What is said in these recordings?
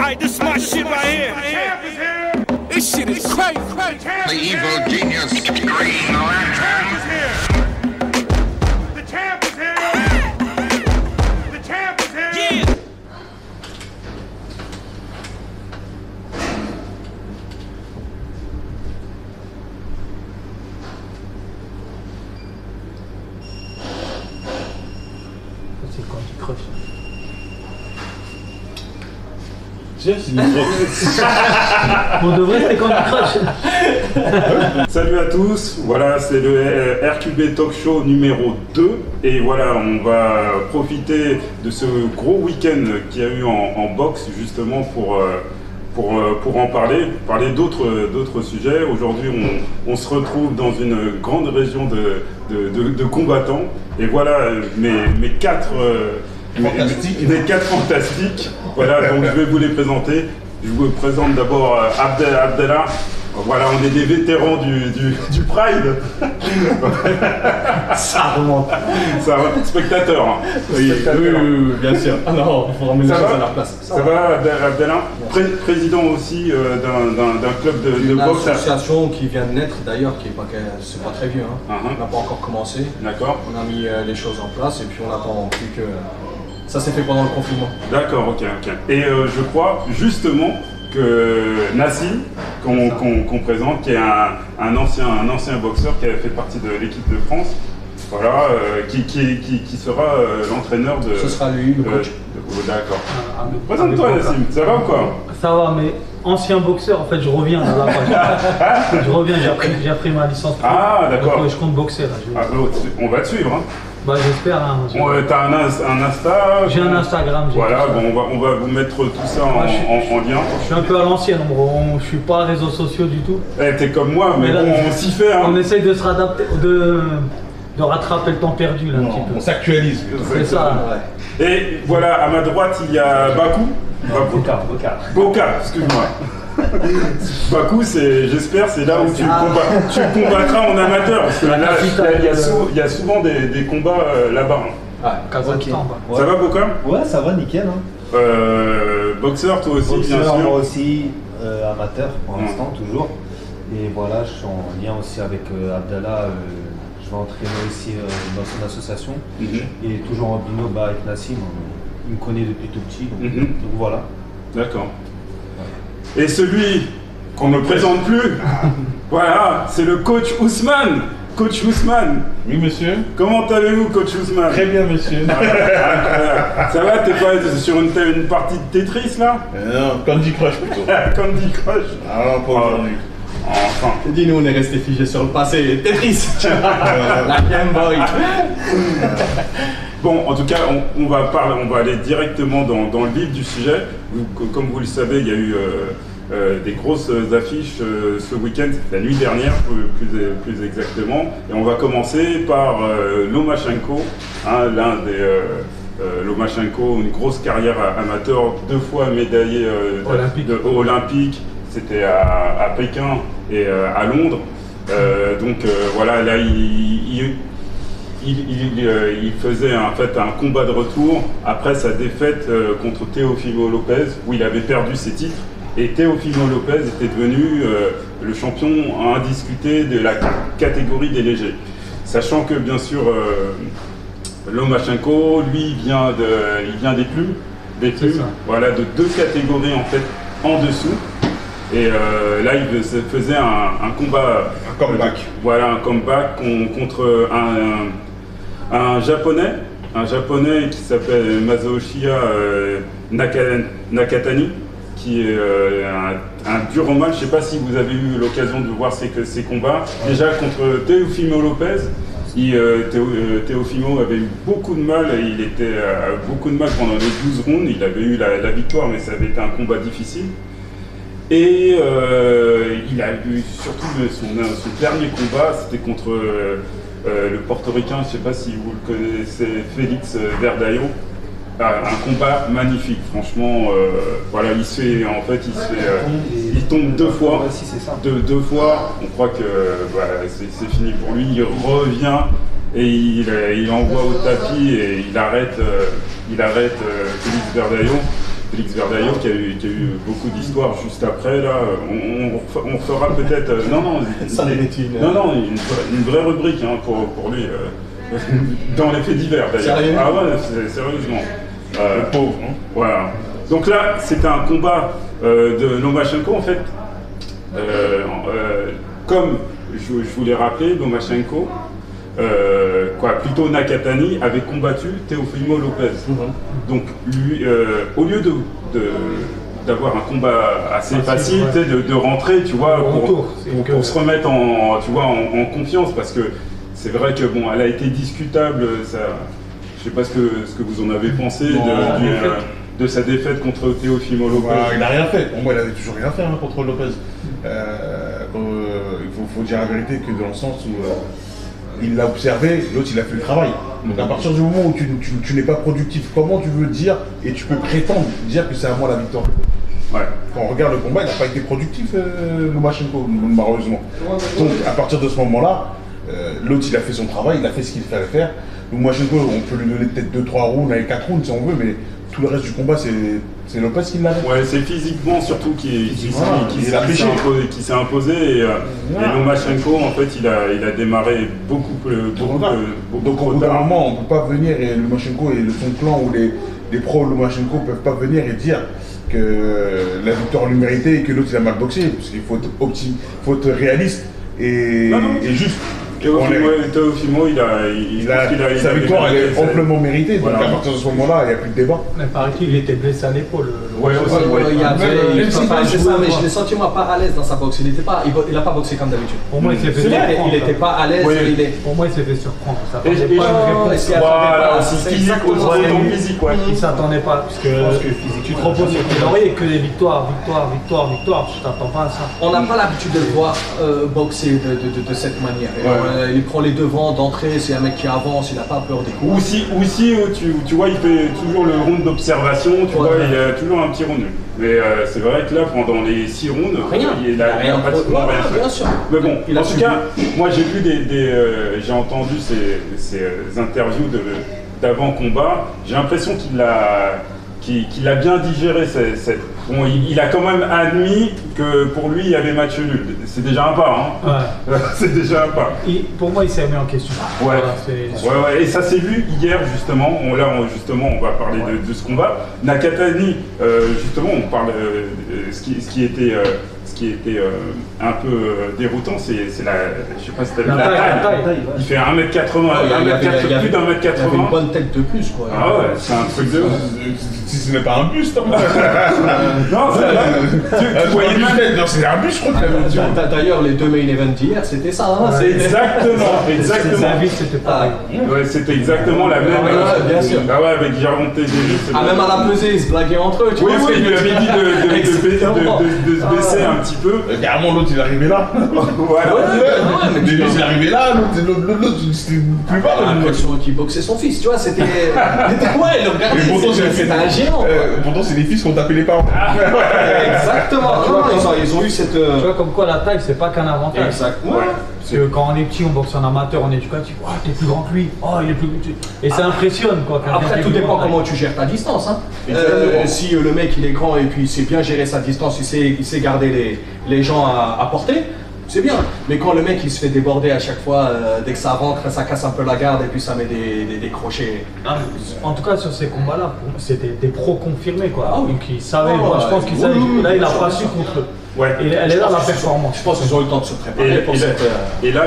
Alright, this is my shit right here. This shit is crazy. The evil genius Green Lantern. The champ is here. The champ is here. Yeah. C'est quand tu croches. Pour de vrai, c'était quand tu croches. Salut à tous, voilà c'est le RQB Talk Show numéro 2 et voilà on va profiter de ce gros week-end qu'il y a eu en boxe justement pour en parler d'autres sujets. Aujourd'hui on se retrouve dans une grande région de combattants et voilà mes quatre fantastiques. Voilà, donc je vais vous les présenter. Je vous présente d'abord Abdallah. Voilà, on est des vétérans du Pride. Ça remonte. Ça remonte. Spectateur. Hein. Oui, bien sûr. Ah non, il faut remettre les choses à leur place. Ça va, Abdallah, président aussi d'un club de boxe. Une association qui vient de naître d'ailleurs, qui est pas très vieux. Hein. On n'a pas encore commencé. D'accord. On a mis les choses en place et puis on attend plus que... Ça s'est fait pendant le confinement. D'accord, ok. Et je crois justement que Nassim, qu'on présente, qui est un ancien boxeur qui a fait partie de l'équipe de France, voilà, qui sera l'entraîneur de... Ce sera lui, le coach. D'accord. Présente-toi Nassim, ça va ou quoi? Ça va, mais ancien boxeur, en fait, je reviens là-bas. Je reviens, j'ai appris ma licence. Ah, d'accord. Donc, je compte boxer là. On va te suivre. Hein. Bah, j'espère. Hein, t'as un Insta? J'ai un Instagram. Voilà, bon, on va vous mettre tout ça en lien. Je suis un peu à l'ancienne, je suis pas réseaux sociaux du tout. T'es comme moi, mais là, bon, on s'y fait. Hein. On essaye de se réadapter, de rattraper le temps perdu là un petit peu. On s'actualise. C'est ça. Ouais. Et voilà, à ma droite, il y a Bakou. Boka, excuse-moi. Bakou, j'espère, c'est là où tu combattras en amateur. Parce que là, il y a souvent des combats là-bas. Kazakhstan. Ouais. Ça va, Boka? Ouais, ça va, nickel. Hein. Boxeur, toi aussi, boxeur, bien sûr. Moi aussi, amateur pour l'instant, toujours. Et voilà, je suis en lien aussi avec Abdallah. Je vais entraîner aussi dans son association. Et toujours en binôme avec Nassim. Il me connaît depuis tout petit. Donc voilà. D'accord. Et celui qu'on ne présente plus, voilà, c'est le coach Ousmane. Coach Ousmane. Oui, monsieur. Comment allez-vous, coach Ousmane? Très bien, monsieur. Ça va, t'es pas sur une partie de Tetris, là? Non, Candy Crush plutôt. Candy Crush. Ah non, pas aujourd'hui. Enfin. Dis-nous, on est resté figé sur le passé. Tetris. La Game Boy. Bon, en tout cas, on va aller directement dans le vif du sujet. Comme vous le savez, il y a eu des grosses affiches ce week-end, la nuit dernière plus exactement. Et on va commencer par Lomachenko, hein, l'un des... Lomachenko, une grosse carrière amateur, 2 fois médaillé olympique. C'était à Pékin et à Londres. Voilà, là il faisait en fait un combat de retour après sa défaite contre Teofimo Lopez, où il avait perdu ses titres. Et Teofimo Lopez était devenu le champion indiscuté de la catégorie des légers. Sachant que bien sûr Lomachenko, lui, il vient des plumes. Voilà, de 2 catégories en fait en dessous. Et là, il faisait un combat. Un comeback. Voilà, un comeback contre un japonais qui s'appelle Masahiro Nakatani, qui est un dur roman. Je ne sais pas si vous avez eu l'occasion de voir ces combats. Déjà contre Teofimo Lopez, Teofimo avait eu beaucoup de mal, il était beaucoup de mal pendant les 12 rounds. Il avait eu la victoire, mais ça avait été un combat difficile. Et il a eu surtout son dernier combat, c'était contre le portoricain, je ne sais pas si vous le connaissez, Félix Verdejo. Un combat magnifique, franchement. Voilà, il tombe 2 fois. Deux fois, on croit que c'est fini pour lui. Il revient et il envoie au tapis et il arrête Félix Verdejo. Félix Verdeillo qui a eu beaucoup d'histoires juste après. Là, on fera peut-être. Ça une vraie rubrique hein, pour lui. Dans les faits divers d'ailleurs. Sérieux? Ah ouais, sérieusement. Le pauvre, hein. Voilà. Donc là, c'était un combat de Lomachenko en fait. Comme je vous l'ai rappelé, Lomachenko, plutôt Nakatani avait combattu Teofimo Lopez. Donc lui, au lieu d'avoir un combat assez facile, de rentrer, tu vois, pour se remettre en confiance, parce que c'est vrai que bon, elle a été discutable. Ça, je sais pas ce que vous en avez pensé de sa défaite contre Teofimo Lopez. Il n'a rien fait. Pour moi, il avait toujours rien fait hein, contre Lopez. Il faut dire la vérité que dans le sens où il l'a observé, l'autre il a fait le travail. Donc à partir du moment où tu n'es pas productif, comment tu veux dire et tu peux prétendre dire que c'est à moi la victoire? Ouais. Quand on regarde le combat, il n'a pas été productif, Lomachenko, malheureusement. Donc à partir de ce moment-là, l'autre il a fait son travail, il a fait ce qu'il fallait faire. Lomachenko, on peut lui donner peut-être 2-3 rounds, avec 4 rounds si on veut, mais tout le reste du combat, c'est Lopez qui l'a fait. Ouais, c'est physiquement surtout qui s'est imposé et Lomachenko en fait il a démarré beaucoup donc au bout d'un moment on peut pas venir et Lomachenko et son clan ou les pros Lomachenko peuvent pas venir et dire que la victoire lui méritait et que l'autre il a mal boxé, parce qu'il faut être réaliste et juste. Teofimo, sa victoire elle est amplement méritée, donc à partir de ce moment-là, il n'y a plus de débat. Mais paraît-il, il était blessé à l'épaule. C'est ça, mais je l'ai senti moi pas à l'aise dans sa boxe. Il n'a pas boxé comme d'habitude. Pour moi, il s'est fait surprendre. Il n'était pas à l'aise. Pour moi, il s'est fait surprendre. Il s'attendait pas, parce que tu te reposes sur tes lauriers et que des victoires. Tu t'attends pas à ça. On n'a pas l'habitude de le voir boxer de cette manière. Il prend les devants d'entrée, c'est un mec qui avance, il n'a pas peur des coups. Aussi, tu vois, il fait toujours le round d'observation, tu vois, il a toujours un petit round. Mais c'est vrai que là, pendant les 6 rounds, il a pratiquement rien fait. Bien sûr. Mais bon, en tout cas, moi j'ai vu j'ai entendu ces interviews d'avant-combat, j'ai l'impression qu'il a bien digéré Bon, il a quand même admis que pour lui, il y avait match nul. C'est déjà un pas, hein. Ouais. C'est déjà un pas. Pour moi, il s'est remis en question. Ouais. Voilà, Et ça s'est vu hier, justement. On va parler de ce combat. Nakatani, justement, on parle ce qui était un peu déroutant, c'est la. Je sais pas si t'as vu la taille. Il fait 1m80, plus d'1m80. Il avait une bonne tête de plus, quoi. Ah ouais, c'est un truc de. Si ce n'est pas un buste, non, tu voyais même. Non, c'est un buste, je crois. D'ailleurs, les 2 main events d'hier, c'était ça. Exactement. C'était pareil. Ouais, c'était exactement la même. Bien sûr. Ah ouais, avec Jaron Tedeli. Même à la pesée, ils se blaguaient entre eux. Oui, il lui avait dit de se baisser un petit peu. Carrément, l'autre il est arrivé là. Il est arrivé là, l'autre c'était plus bas. On a l'impression qu'il boxait son fils, tu vois, c'était. Ouais, le regard, c'était un géant. Pourtant, c'est les fils qui ont tapé les parents. Exactement. Ils ont eu cette. Tu vois, comme quoi la taille, c'est pas qu'un avantage. Exactement. Parce que quand on est petit, on boxe en amateur, en éducatif, oh, t'es plus grand que lui, oh, il est plus. Et ça impressionne quoi. Après, tout dépend comment tu gères ta distance. Hein. Si le mec il est grand et puis il sait bien gérer sa distance, il sait garder les gens à portée, c'est bien. Mais quand le mec il se fait déborder à chaque fois, dès que ça rentre, ça casse un peu la garde et puis ça met des crochets. En tout cas, sur ces combats-là, c'était des pros confirmés quoi. Ah oui. Donc ils savaient, je pense qu'ils savaient. Là, il a pas su contre eux. Ouais. Et elle est là la performance. Je pense qu'ils ont eu le temps de se préparer pour cette. Et là,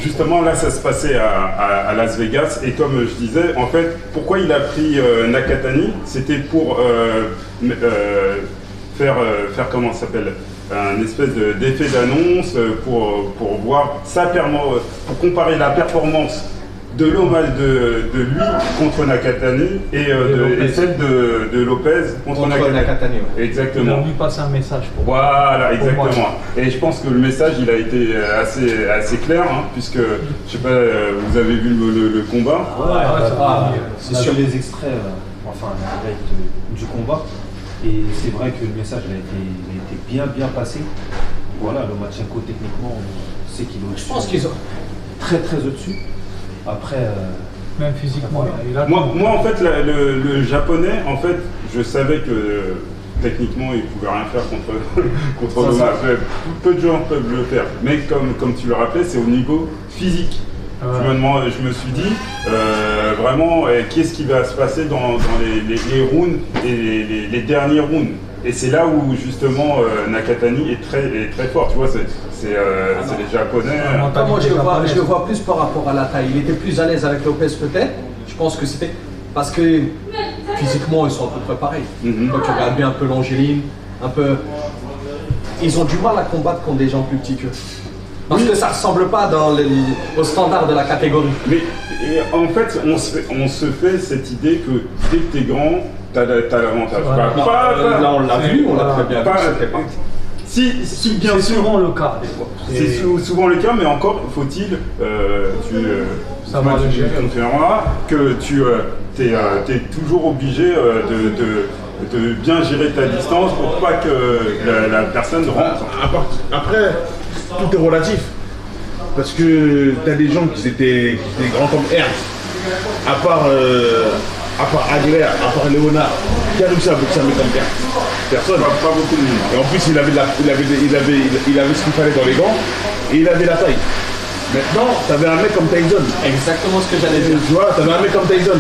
justement, là, ça se passait à Las Vegas. Et comme je disais, en fait, pourquoi il a pris Nakatani, c'était pour faire comment ça s'appelle, un espèce d'effet d'annonce pour voir pour comparer la performance de lui contre Nakatani et celle de Lopez contre Nakatani. Ouais. Exactement. On lui passe un message pour. Voilà, exactement. Et je pense que le message il a été assez clair, hein, puisque je sais pas, vous avez vu le combat. C'est sur les extraits, du combat. Et c'est vrai que le message il a été bien passé. Voilà, Lomachenko techniquement, on sait qu'il est au-dessus. Je pense qu'ils ont très au-dessus. Après, Même physiquement, il a Moi, en fait, le japonais, en fait, je savais que techniquement, il pouvait rien faire contre Loma. Peu de gens peuvent le faire. Mais comme tu le rappelais, c'est au niveau physique. Je me suis dit, vraiment, qu'est-ce qui va se passer dans les rounds et les derniers rounds. Et c'est là où justement Nakatani est très fort, tu vois, c'est les Japonais. Moi je le vois plus par rapport à la taille. Il était plus à l'aise avec Lopez peut-être. Je pense que c'était parce que physiquement ils sont à peu près pareils. Quand tu regardes bien un peu l'Angéline, un peu, ils ont du mal à combattre contre des gens plus petits qu'eux. Parce que ça ressemble pas au standard de la catégorie. Mais en fait, on se fait cette idée que dès que t'es grand, t'as l'avantage. Là on l'a vu, on l'a très bien vu. Si bien sûr. C'est souvent le cas. C'est souvent le cas, mais encore faut-il, que tu es toujours obligé de bien gérer ta distance pour pas que la personne rentre. Après, tout est relatif. Parce que t'as des gens qui étaient grands comme Ernst, à part Aguilera, à part Léonard, qui a réussi à boxer un mec comme Ernst. Personne. Pas beaucoup de monde. Et en plus, il avait ce qu'il fallait dans les gants et il avait la taille. Maintenant, t'avais un mec comme Tyson. Exactement ce que j'allais dire. Tu vois, t'avais un mec comme Tyson.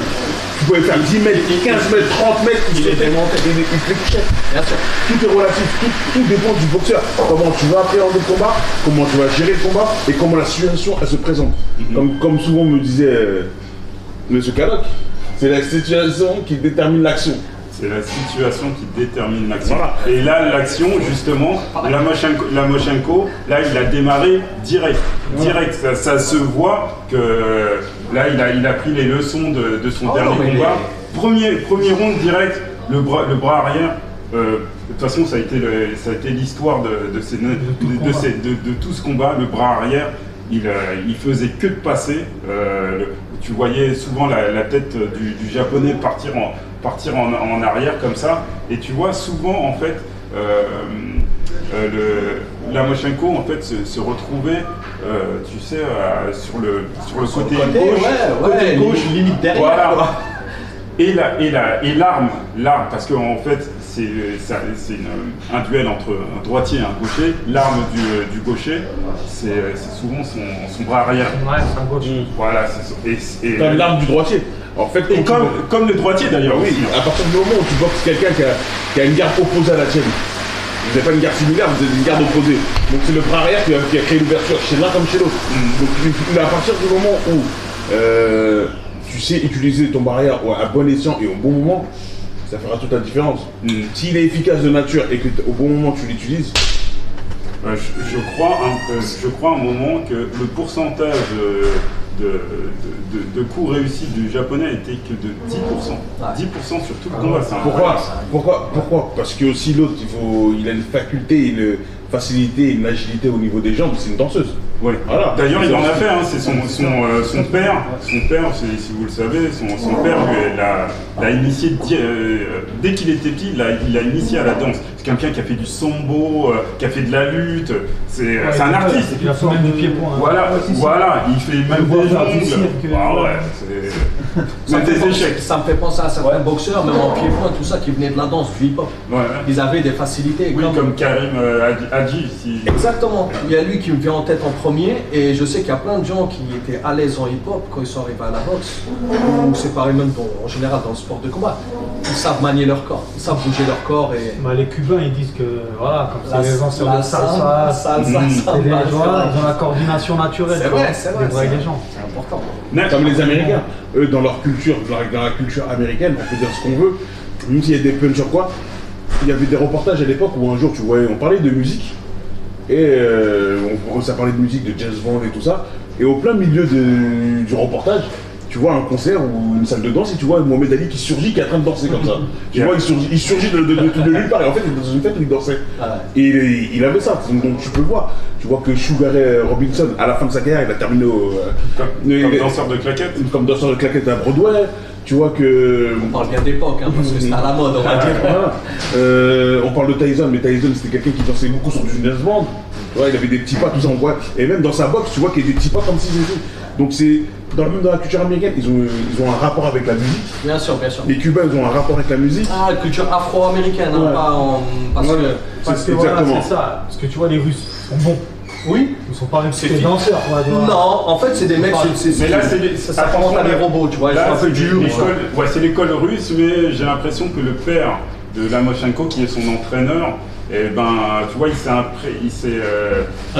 Tu pouvais faire 10 mètres, 15 mètres, 30 mètres, il était monté, il te couchait. Bien sûr. Tout est relatif, tout dépend du boxeur. Comment tu vas appréhender le combat, comment tu vas gérer le combat et comment la situation elle se présente. Comme souvent me disait M. Kadok, c'est la situation qui détermine l'action. C'est la situation qui détermine l'action. Voilà. Et là, l'action, justement, Lomachenko, là, il a démarré direct. Direct. Ça se voit que là, il a pris les leçons de son dernier combat. Premier round direct, le bras arrière. De toute façon, ça a été l'histoire de tout ce combat. Le bras arrière, il faisait que de passer. Tu voyais souvent la tête du japonais partir en arrière comme ça, et tu vois souvent en fait Lomachenko en fait se retrouvait tu sais sur le côté gauche, limite derrière. Voilà. Et l'arme, parce qu'en fait c'est un duel entre un droitier et un gaucher. L'arme du gaucher, c'est souvent son bras arrière. Ouais, c'est un gauche. Voilà, c'est Comme l'arme du droitier. En fait, et comme le droitier d'ailleurs. Oui, à partir du moment où tu boxes quelqu'un qui a une garde opposée à la tienne, vous n'avez pas une garde similaire, vous avez une garde opposée. Donc c'est le bras arrière qui a créé l'ouverture chez l'un comme chez l'autre. Donc à partir du moment où tu sais utiliser ton bras arrière à bon escient et au bon moment, ça fera toute la différence. S'il est efficace de nature et que au bon moment tu l'utilises, je crois un moment que le pourcentage de coups réussis du japonais était que de 10%. 10% sur tout le combat, c'est incroyable. Pourquoi? Parce que aussi l'autre, il a une faculté, une facilité, une agilité au niveau des jambes, c'est une danseuse. Oui. Voilà. D'ailleurs, il en a fait, hein, c'est son père, si vous le savez, son père l'a initié dès qu'il était petit, il l'a initié à la danse. C'est quelqu'un qui a fait du sambo, qui a fait de la lutte, c'est un artiste. Il a fait même du pied-point. Voilà, il fait même des jongles. Ça me fait penser à certains boxeurs, même en pied-point, tout ça, qui venaient de la danse, du hip-hop. Ouais. Ils avaient des facilités. Oui, comme Karim Hadji. Exactement. Il y a lui qui me vient en tête en premier, et je sais qu'il y a plein de gens qui étaient à l'aise en hip-hop quand ils sont arrivés à la boxe, ou c'est pareil même en général dans le sport de combat. Ils savent manier leur corps, ils savent bouger leur corps. Et les Cubains ils disent que voilà, comme c'est les anciens de salsa, c'est des gens, ils ont la coordination naturelle. C'est vrai, des gens. C'est important. comme les Américains, eux dans leur culture, dans la culture américaine, on peut dire ce qu'on veut, même s'il y a des punchers quoi, il y avait des reportages à l'époque où un jour tu voyais, on parlait de musique, et ça parlait de musique, de jazz band et tout ça, et au plein milieu du reportage, tu vois un concert ou une salle de danse et tu vois Mohamed Ali qui surgit, qui est en train de danser comme ça. Tu vois, il surgit de nulle part et en fait il est dans une fête où il dansait. Et il avait ça, donc tu peux le voir. Tu vois que Sugar Ray Robinson, à la fin de sa carrière, il a terminé comme danseur de claquettes. Comme danseur de claquettes à Broadway. Tu vois que... On parle bien d'époque, hein, parce que c'était à la mode, on va dire. On parle de Tyson, mais Tyson c'était quelqu'un qui dansait beaucoup sur du jazz band. Ouais, il avait des petits pas, tout ça, on voit. Et même dans sa boxe, tu vois qu'il y a des petits pas comme si c'était. Donc c'est. Même dans la culture américaine, ils ont un rapport avec la musique. Bien sûr, bien sûr. Les Cubains, ils ont un rapport avec la musique. Ah, la culture afro-américaine, hein, Ouais. pas en. Parce Ouais. que. Parce que voilà, c'est ça. Parce que tu vois, les Russes sont bons. Oui. Ils sont pas réputés C'est danseurs, quoi. tu vois. Non, en fait, c'est des mecs. Mais là, c'est ça commence à des robots, tu vois. Ils Là, font un peu c'est du l'école, ouais, c'est l'école russe, mais j'ai l'impression que le père de Lomachenko, qui est son entraîneur, eh ben, tu vois, il s'est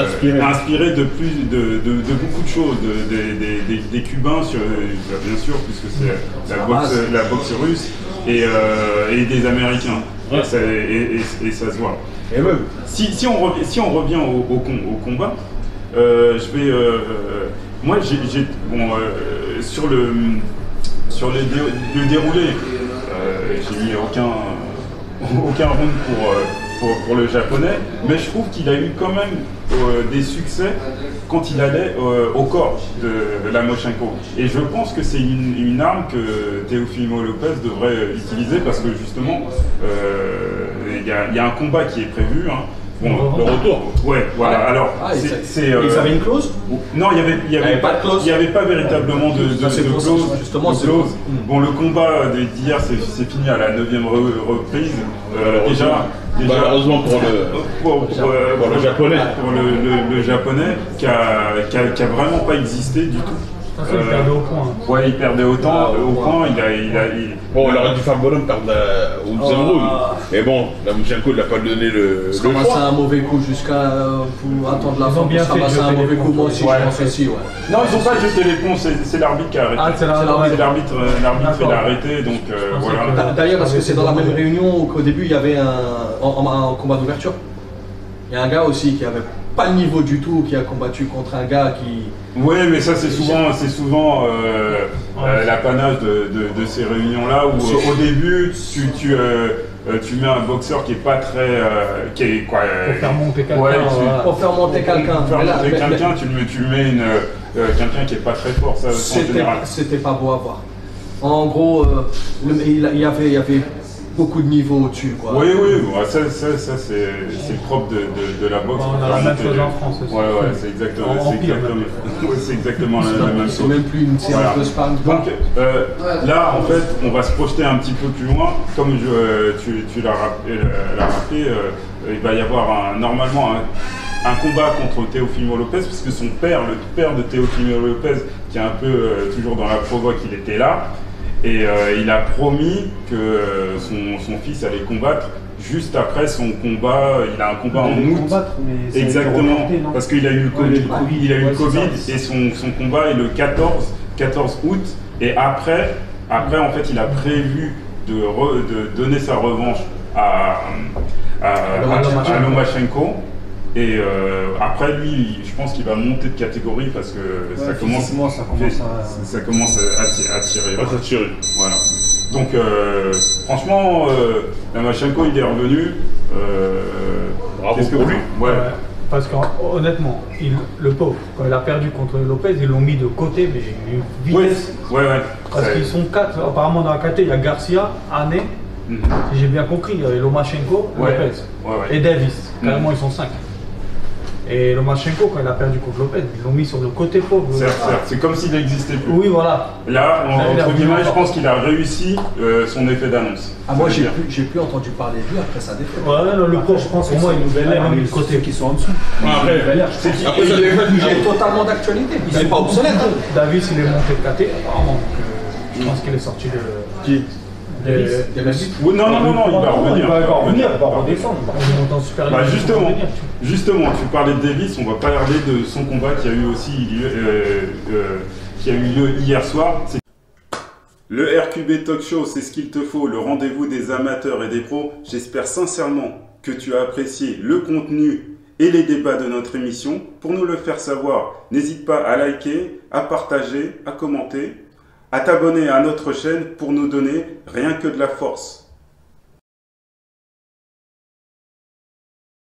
inspiré de beaucoup de choses, des Cubains, bien sûr, puisque c'est la boxe russe, et des Américains. Ouais. Et ça se voit. Et même. Si on revient au combat, je vais. Moi, sur le déroulé, j'ai mis aucun round pour le japonais, mais je trouve qu'il a eu quand même des succès quand il allait au corps de Lomachenko. Et je pense que c'est une arme que Teofimo Lopez devrait utiliser parce que justement, il y a un combat qui est prévu. Hein. Bon, le retour. Ouais, voilà. Alors, ils avaient une clause? Non, il y avait pas de clause. Il n'y avait pas véritablement de clause. Justement, de clause. Bon, le combat d'hier, c'est fini à la 9e reprise. Déjà, malheureusement pour le japonais. Pour le japonais qui a vraiment pas existé du tout. Il perdait au point. Ouais, il perdait au point. Bon, il aurait dû faire bonhomme perdre au deuxième round. Mais bon, Lomachenko il n'a pas donné le Se ramasser choix. un mauvais coup jusqu'à pour attendre la Ils fin ont pour bien se fait de ramasser un jeter mauvais les coup. Moi ponts. aussi, Ouais. je pense aussi, ouais. Non, ils n'ont pas jeté les ponts, c'est l'arbitre qui a arrêté. Ah, c'est L'arbitre il a arrêté, donc voilà. D'ailleurs, est-ce que c'est dans la même réunion qu'au début il y avait un combat d'ouverture? Il y a un gars aussi qui avait pas le niveau du tout, qui a combattu contre un gars qui. Oui, mais ça c'est souvent l'apanage de ces réunions-là où au début tu mets un boxeur qui est pas très qui est quoi Pour faire monter quelqu'un. ouais, voilà. Pour faire monter quelqu'un. Pour faire Mais là, monter mais- quelqu'un, tu mets quelqu'un qui est pas très fort, ça en général. C'était pas beau à voir. En gros, il y avait beaucoup de niveaux au-dessus, quoi. Oui, ouais, ça c'est propre de la boxe. On a la même chose en France aussi. Ouais, c'est exactement, ouais, c'est exactement la même C'est chose. même plus une séance Voilà. de sparring. Donc là, en fait, on va se projeter un petit peu plus loin. Comme tu l'as rappelé, il va y avoir normalement un combat contre Teofimo Lopez, puisque son père, le père de Teofimo Lopez, qui est un peu toujours dans la provoque, il était là. Et il a promis que son fils allait combattre juste après son combat. Il a un combat en août. Exactement, parce qu'il a eu le Covid. Il a eu le Covid et son combat est le 14 août. Et après, en fait, il a prévu de donner sa revanche à Lomachenko. Et après, lui, je pense qu'il va monter de catégorie parce que ça commence à tirer. Ouais, ça tire. Voilà. Donc, franchement, Lomachenko, il est revenu. Bravo Qu'est-ce que pour vous- lui. Ouais. Parce qu'honnêtement, le pauvre, quand il a perdu contre Lopez, ils l'ont mis de côté, mais une Ouais. vitesse. Ouais. Parce Ça- qu'ils sont 4, apparemment dans la KT, il y a Garcia, Ané, Mhm. si j'ai bien compris, il y avait Lomachenko, Ouais. Lopez Ouais. et Davis. Carrément, ils sont 5. Et Lomachenko, quand il a perdu contre Lopez, ils l'ont mis sur le côté pauvre. Certes. C'est comme s'il n'existait plus. Oui, voilà. Là, il a entre guillemets, voulu je pense qu'il a réussi son effet d'annonce. Ah, moi, Ça veut dire. j'ai plus entendu parler de lui après sa défaite. Ouais, non, le pauvre, je pense, pour moi, il nous a mis de côté. qui sont en dessous. Après, C'est qui après, ça Il dépend. est totalement d'actualité. Il n'est pas obsolète. Hein. Davis, il est monté de KT, apparemment. Donc, je pense qu'il est sorti de. Qui Davis. Oui, non, il va revenir. Il va revenir, il va redescendre. Il est monté en Super League. Bah, il va revenir, tu vois. justement, tu parlais de Davis, on va parler de son combat qui a eu aussi qui a eu lieu hier soir. Le RQB Talk Show, c'est ce qu'il te faut, le rendez-vous des amateurs et des pros. J'espère sincèrement que tu as apprécié le contenu et les débats de notre émission. Pour nous le faire savoir, n'hésite pas à liker, à partager, à commenter, à t'abonner à notre chaîne pour nous donner rien que de la force.